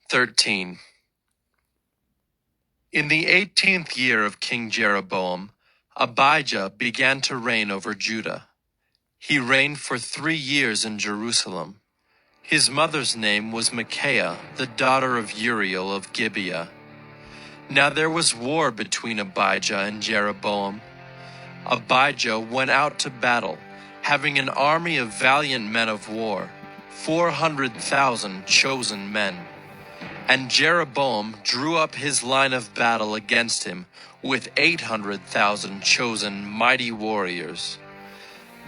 13. In the 18th year of King Jeroboam, Abijah began to reign over Judah. He reigned for 3 years in Jerusalem. His mother's name was Micaiah, the daughter of Uriel of Gibeah. Now there was war between Abijah and Jeroboam. Abijah went out to battle, having an army of valiant men of war, 400,000 chosen men. And Jeroboam drew up his line of battle against him with 800,000 chosen mighty warriors.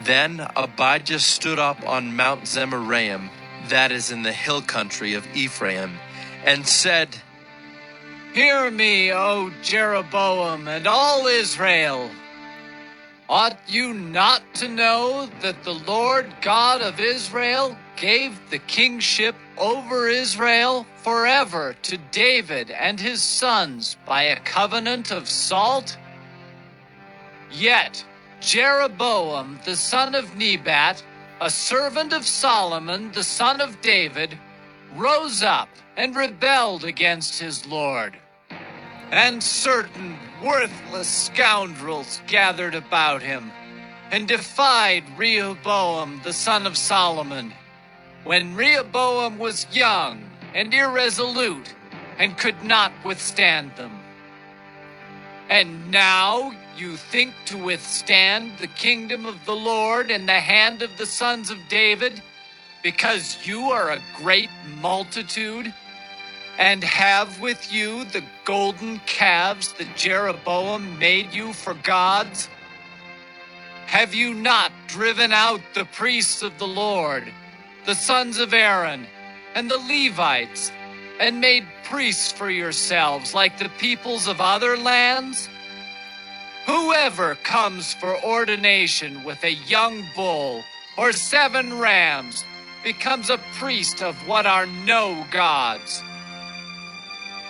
Then Abijah stood up on Mount Zemaraim, that is in the hill country of Ephraim, and said, "Hear me, O Jeroboam and all Israel. Ought you not to know that the Lord God of Israel gave the kingship over Israel forever to David and his sons by a covenant of salt? Yet Jeroboam the son of Nebat, a servant of Solomon the son of David, rose up and rebelled against his Lord. And certain worthless scoundrels gathered about him and defied Rehoboam the son of Solomon, when Rehoboam was young and irresolute and could not withstand them. And now you think to withstand the kingdom of the Lord in the hand of the sons of David, because you are a great multitude, and have with you the golden calves that Jeroboam made you for gods? Have you not driven out the priests of the Lord, the sons of Aaron, and the Levites, and made priests for yourselves like the peoples of other lands? Whoever comes for ordination with a young bull or 7 rams becomes a priest of what are no gods.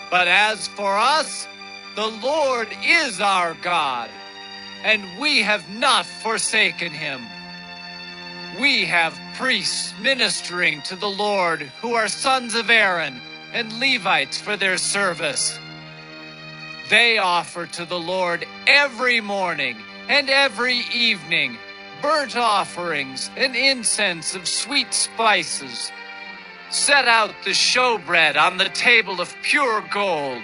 But as for us, the Lord is our God, and we have not forsaken him. We have priests ministering to the Lord who are sons of Aaron and Levites for their service. They offer to the Lord every morning and every evening burnt offerings and incense of sweet spices. Set out the showbread on the table of pure gold,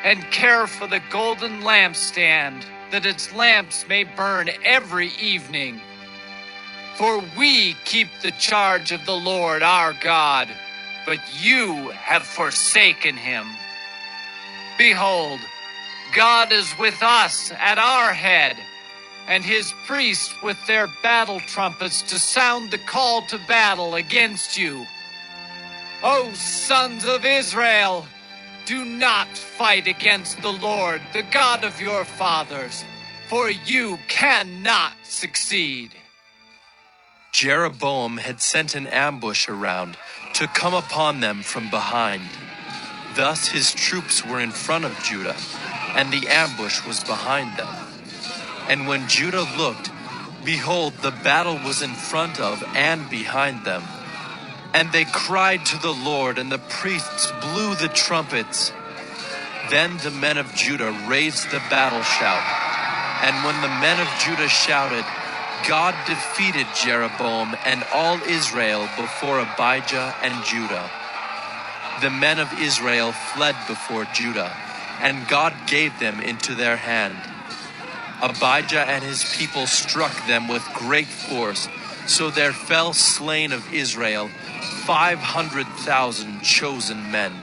and care for the golden lampstand, that its lamps may burn every evening. For we keep the charge of the Lord our God, but you have forsaken him. Behold, God is with us at our head, and his priests with their battle trumpets to sound the call to battle against you. O sons of Israel, do not fight against the Lord, the God of your fathers, for you cannot succeed." Jeroboam had sent an ambush around to come upon them from behind. Thus his troops were in front of Judah, and the ambush was behind them. And when Judah looked, behold, the battle was in front of and behind them. And they cried to the Lord, and the priests blew the trumpets. Then the men of Judah raised the battle shout. And when the men of Judah shouted, God defeated Jeroboam and all Israel before Abijah and Judah. The men of Israel fled before Judah, and God gave them into their hand. Abijah and his people struck them with great force, so there fell slain of Israel 500,000 chosen men.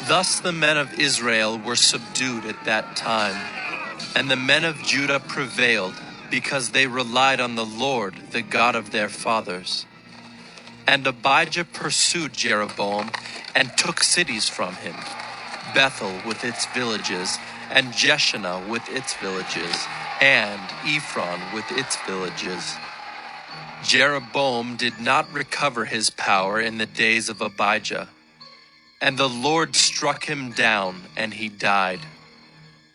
Thus the men of Israel were subdued at that time, and the men of Judah prevailed, because they relied on the Lord, the God of their fathers. And Abijah pursued Jeroboam and took cities from him, Bethel with its villages, and Jeshanah with its villages, and Ephron with its villages. Jeroboam did not recover his power in the days of Abijah, and the Lord struck him down, and he died.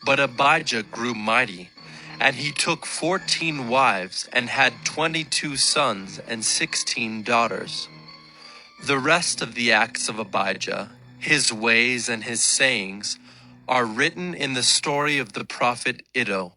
But Abijah grew mighty, and he took 14 wives, and had 22 sons and 16 daughters. The rest of the acts of Abijah, his ways and his sayings, are written in the story of the prophet Iddo.